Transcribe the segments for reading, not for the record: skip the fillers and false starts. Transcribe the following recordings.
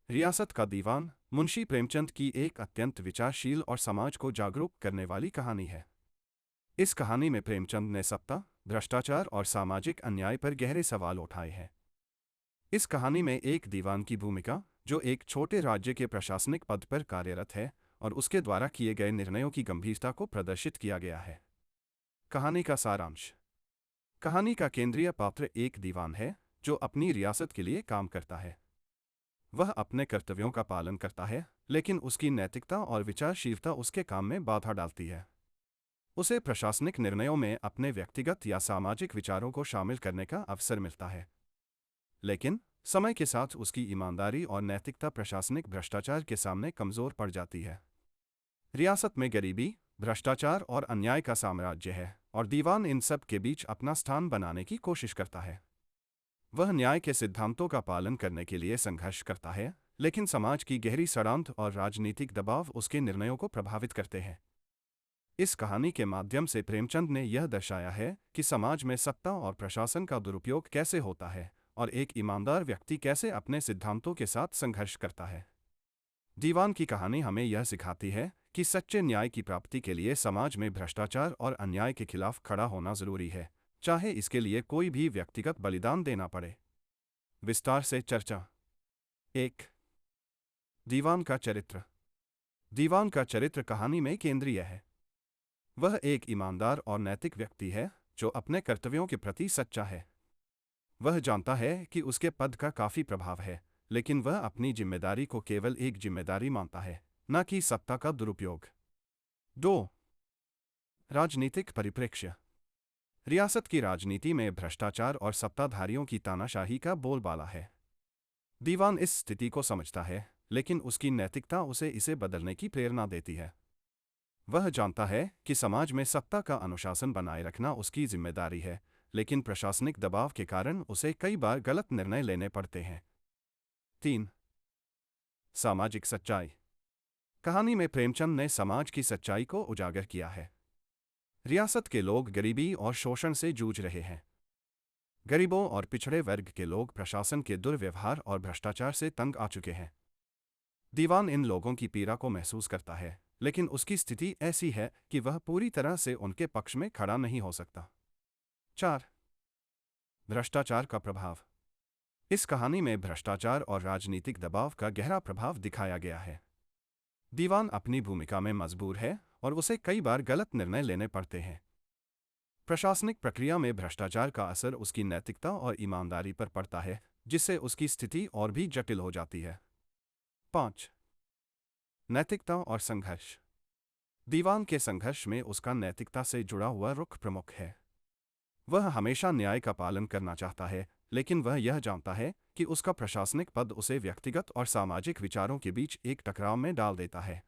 रियासत का दीवान मुंशी प्रेमचंद की एक अत्यंत विचारशील और समाज को जागरूक करने वाली कहानी है। इस कहानी में प्रेमचंद ने सत्ता, भ्रष्टाचार और सामाजिक अन्याय पर गहरे सवाल उठाए हैं। इस कहानी में एक दीवान की भूमिका, जो एक छोटे राज्य के प्रशासनिक पद पर कार्यरत है, और उसके द्वारा किए गए निर्णयों की गंभीरता को प्रदर्शित किया गया है। कहानी का सारांश। कहानी का केंद्रीय पात्र एक दीवान है, जो अपनी रियासत के लिए काम करता है। वह अपने कर्तव्यों का पालन करता है, लेकिन उसकी नैतिकता और विचारशीलता उसके काम में बाधा डालती है। उसे प्रशासनिक निर्णयों में अपने व्यक्तिगत या सामाजिक विचारों को शामिल करने का अवसर मिलता है। लेकिन समय के साथ उसकी ईमानदारी और नैतिकता प्रशासनिक भ्रष्टाचार के सामने कमजोर पड़ जाती है। रियासत में गरीबी, भ्रष्टाचार और अन्याय का साम्राज्य है, और दीवान इन सब के बीच अपना स्थान बनाने की कोशिश करता है। वह न्याय के सिद्धांतों का पालन करने के लिए संघर्ष करता है, लेकिन समाज की गहरी षड्यंत्र और राजनीतिक दबाव उसके निर्णयों को प्रभावित करते हैं। इस कहानी के माध्यम से प्रेमचंद ने यह दर्शाया है कि समाज में सत्ता और प्रशासन का दुरुपयोग कैसे होता है, और एक ईमानदार व्यक्ति कैसे अपने सिद्धांतों के साथ संघर्ष करता है। दीवान की कहानी हमें यह सिखाती है कि सच्चे न्याय की प्राप्ति के लिए समाज में भ्रष्टाचार और अन्याय के खिलाफ खड़ा होना जरूरी है, चाहे इसके लिए कोई भी व्यक्तिगत बलिदान देना पड़े। विस्तार से चर्चा। 1. दीवान का चरित्र। दीवान का चरित्र कहानी में केंद्रीय है। वह एक ईमानदार और नैतिक व्यक्ति है, जो अपने कर्तव्यों के प्रति सच्चा है। वह जानता है कि उसके पद का काफी प्रभाव है, लेकिन वह अपनी जिम्मेदारी को केवल एक जिम्मेदारी मानता है, न कि सत्ता का दुरुपयोग। 2. राजनीतिक परिप्रेक्ष्य। रियासत की राजनीति में भ्रष्टाचार और सत्ताधारियों की तानाशाही का बोलबाला है। दीवान इस स्थिति को समझता है, लेकिन उसकी नैतिकता उसे इसे बदलने की प्रेरणा देती है। वह जानता है कि समाज में सत्ता का अनुशासन बनाए रखना उसकी जिम्मेदारी है, लेकिन प्रशासनिक दबाव के कारण उसे कई बार गलत निर्णय लेने पड़ते हैं। 3. सामाजिक सच्चाई। कहानी में प्रेमचंद ने समाज की सच्चाई को उजागर किया है। रियासत के लोग गरीबी और शोषण से जूझ रहे हैं। गरीबों और पिछड़े वर्ग के लोग प्रशासन के दुर्व्यवहार और भ्रष्टाचार से तंग आ चुके हैं। दीवान इन लोगों की पीड़ा को महसूस करता है, लेकिन उसकी स्थिति ऐसी है कि वह पूरी तरह से उनके पक्ष में खड़ा नहीं हो सकता। 4. भ्रष्टाचार का प्रभाव। इस कहानी में भ्रष्टाचार और राजनीतिक दबाव का गहरा प्रभाव दिखाया गया है। दीवान अपनी भूमिका में मजबूर है, और उसे कई बार गलत निर्णय लेने पड़ते हैं। प्रशासनिक प्रक्रिया में भ्रष्टाचार का असर उसकी नैतिकता और ईमानदारी पर पड़ता है, जिससे उसकी स्थिति और भी जटिल हो जाती है। 5. नैतिकता और संघर्ष। दीवान के संघर्ष में उसका नैतिकता से जुड़ा हुआ रुख प्रमुख है। वह हमेशा न्याय का पालन करना चाहता है, लेकिन वह यह जानता है कि उसका प्रशासनिक पद उसे व्यक्तिगत और सामाजिक विचारों के बीच एक टकराव में डाल देता है।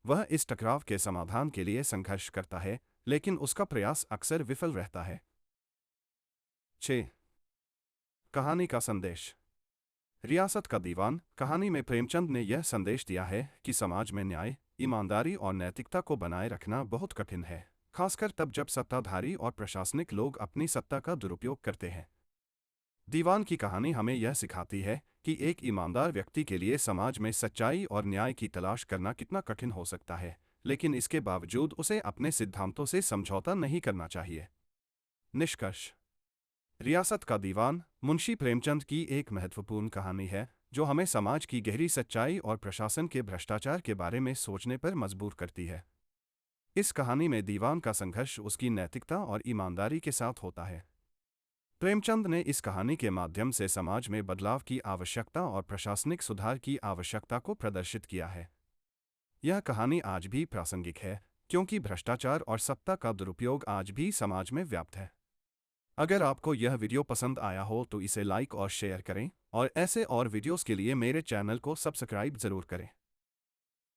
वह इस टकराव के समाधान के लिए संघर्ष करता है, लेकिन उसका प्रयास अक्सर विफल रहता है। 6. कहानी का संदेश। रियासत का दीवान कहानी में प्रेमचंद ने यह संदेश दिया है कि समाज में न्याय, ईमानदारी और नैतिकता को बनाए रखना बहुत कठिन है, खासकर तब जब सत्ताधारी और प्रशासनिक लोग अपनी सत्ता का दुरुपयोग करते हैं। दीवान की कहानी हमें यह सिखाती है कि एक ईमानदार व्यक्ति के लिए समाज में सच्चाई और न्याय की तलाश करना कितना कठिन हो सकता है, लेकिन इसके बावजूद उसे अपने सिद्धांतों से समझौता नहीं करना चाहिए। निष्कर्ष। रियासत का दीवान मुंशी प्रेमचंद की एक महत्वपूर्ण कहानी है, जो हमें समाज की गहरी सच्चाई और प्रशासन के भ्रष्टाचार के बारे में सोचने पर मजबूर करती है। इस कहानी में दीवान का संघर्ष उसकी नैतिकता और ईमानदारी के साथ होता है। प्रेमचंद ने इस कहानी के माध्यम से समाज में बदलाव की आवश्यकता और प्रशासनिक सुधार की आवश्यकता को प्रदर्शित किया है। यह कहानी आज भी प्रासंगिक है, क्योंकि भ्रष्टाचार और सत्ता का दुरुपयोग आज भी समाज में व्याप्त है। अगर आपको यह वीडियो पसंद आया हो तो इसे लाइक और शेयर करें, और ऐसे और वीडियोस के लिए मेरे चैनल को सब्सक्राइब जरूर करें।